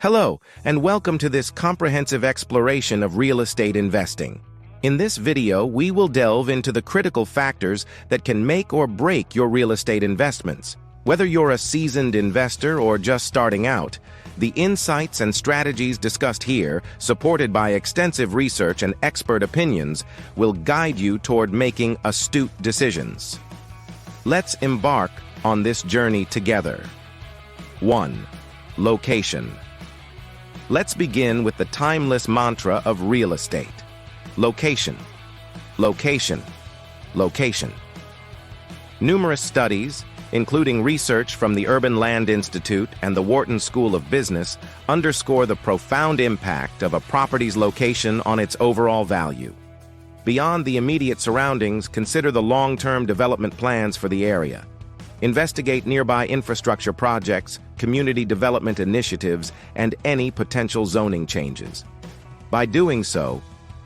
Hello, and welcome to this comprehensive exploration of real estate investing. In this video, we will delve into the critical factors that can make or break your real estate investments. Whether you're a seasoned investor or just starting out, the insights and strategies discussed here, supported by extensive research and expert opinions, will guide you toward making astute decisions. Let's embark on this journey together. 1. Location. Let's begin with the timeless mantra of real estate. Location, location, location. Numerous studies, including research from the Urban Land Institute and the Wharton School of Business, underscore the profound impact of a property's location on its overall value. Beyond the immediate surroundings, consider the long-term development plans for the area. Investigate nearby infrastructure projects, community development initiatives, and any potential zoning changes. By doing so,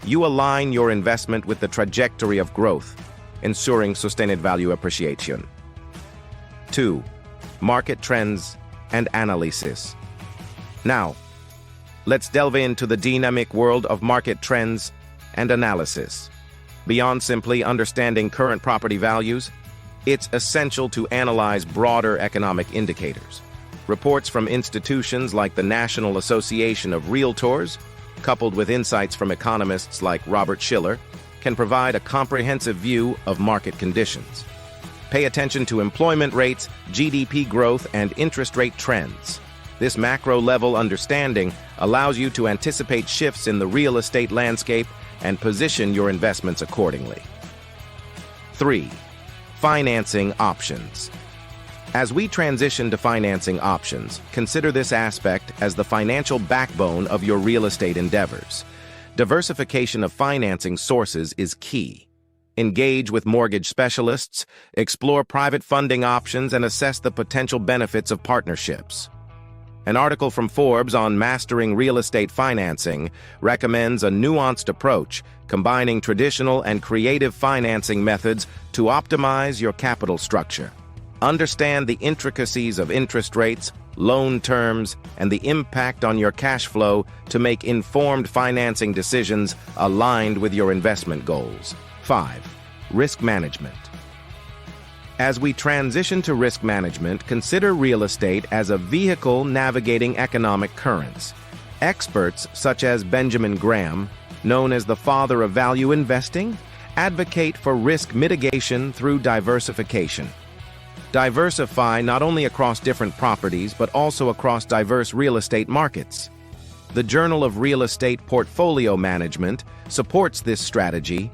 you align your investment with the trajectory of growth, ensuring sustained value appreciation. 2. Market trends and analysis. Now, let's delve into the dynamic world of market trends and analysis. Beyond simply understanding current property values, it's essential to analyze broader economic indicators. Reports from institutions like the National Association of Realtors, coupled with insights from economists like Robert Shiller, can provide a comprehensive view of market conditions. Pay attention to employment rates, GDP growth, and interest rate trends. This macro-level understanding allows you to anticipate shifts in the real estate landscape and position your investments accordingly. 3. Financing options. As we transition to financing options, consider this aspect as the financial backbone of your real estate endeavors. Diversification of financing sources is key. Engage with mortgage specialists, explore private funding options, and assess the potential benefits of partnerships. An article from Forbes on mastering real estate financing recommends a nuanced approach, combining traditional and creative financing methods to optimize your capital structure. Understand the intricacies of interest rates, loan terms, and the impact on your cash flow to make informed financing decisions aligned with your investment goals. 5. Risk management. As we transition to risk management, consider real estate as a vehicle navigating economic currents. Experts such as Benjamin Graham, known as the father of value investing, advocate for risk mitigation through diversification. Diversify not only across different properties, but also across diverse real estate markets. The Journal of Real Estate Portfolio Management supports this strategy,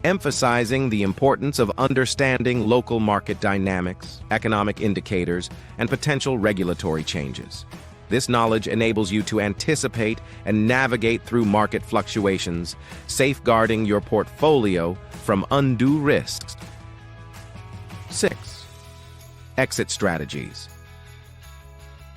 emphasizing the importance of understanding local market dynamics, economic indicators, and potential regulatory changes. This knowledge enables you to anticipate and navigate through market fluctuations, safeguarding your portfolio from undue risks. 6. Exit strategies.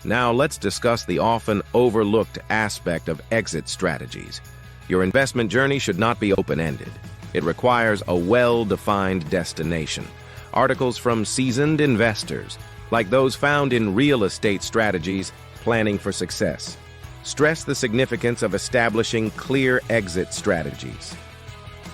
Now let's discuss the often overlooked aspect of exit strategies. Your investment journey should not be open-ended. It requires a well-defined destination. Articles from seasoned investors, like those found in Real Estate Strategies, Planning for Success, stress the significance of establishing clear exit strategies.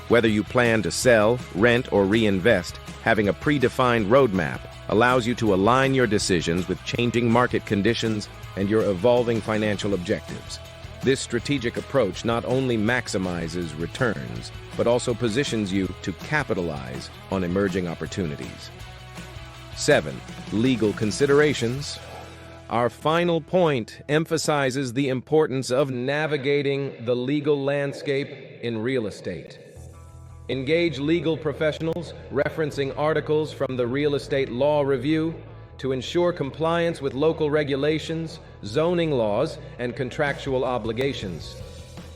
Whether you plan to sell, rent, or reinvest, having a predefined roadmap allows you to align your decisions with changing market conditions and your evolving financial objectives. This strategic approach not only maximizes returns, but also positions you to capitalize on emerging opportunities. 7. Legal considerations. Our final point emphasizes the importance of navigating the legal landscape in real estate. Engage legal professionals, referencing articles from the Real Estate Law Review, to ensure compliance with local regulations, zoning laws, and contractual obligations.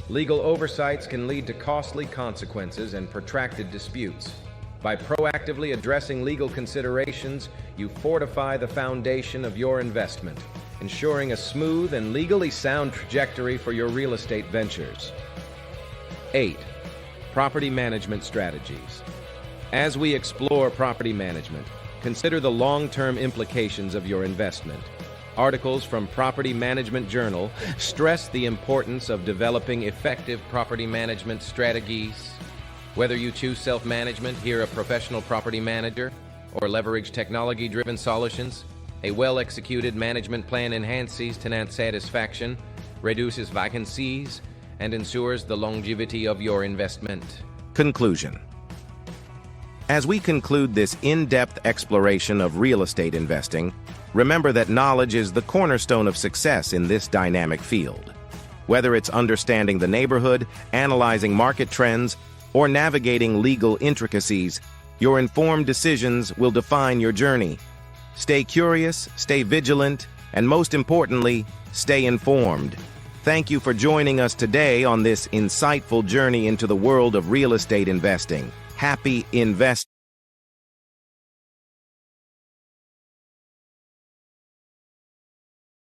Legal oversights can lead to costly consequences and protracted disputes. By proactively addressing legal considerations, you fortify the foundation of your investment, ensuring a smooth and legally sound trajectory for your real estate ventures. 8. Property management strategies. As we explore property management, consider the long-term implications of your investment. Articles from Property Management Journal stress the importance of developing effective property management strategies. Whether you choose self-management, hire a professional property manager, or leverage technology-driven solutions, a well-executed management plan enhances tenant satisfaction, reduces vacancies, and ensures the longevity of your investment. Conclusion. As we conclude this in-depth exploration of real estate investing, remember that knowledge is the cornerstone of success in this dynamic field. Whether it's understanding the neighborhood, analyzing market trends, or navigating legal intricacies, your informed decisions will define your journey. Stay curious, stay vigilant, and most importantly, stay informed. Thank you for joining us today on this insightful journey into the world of real estate investing. Happy investing.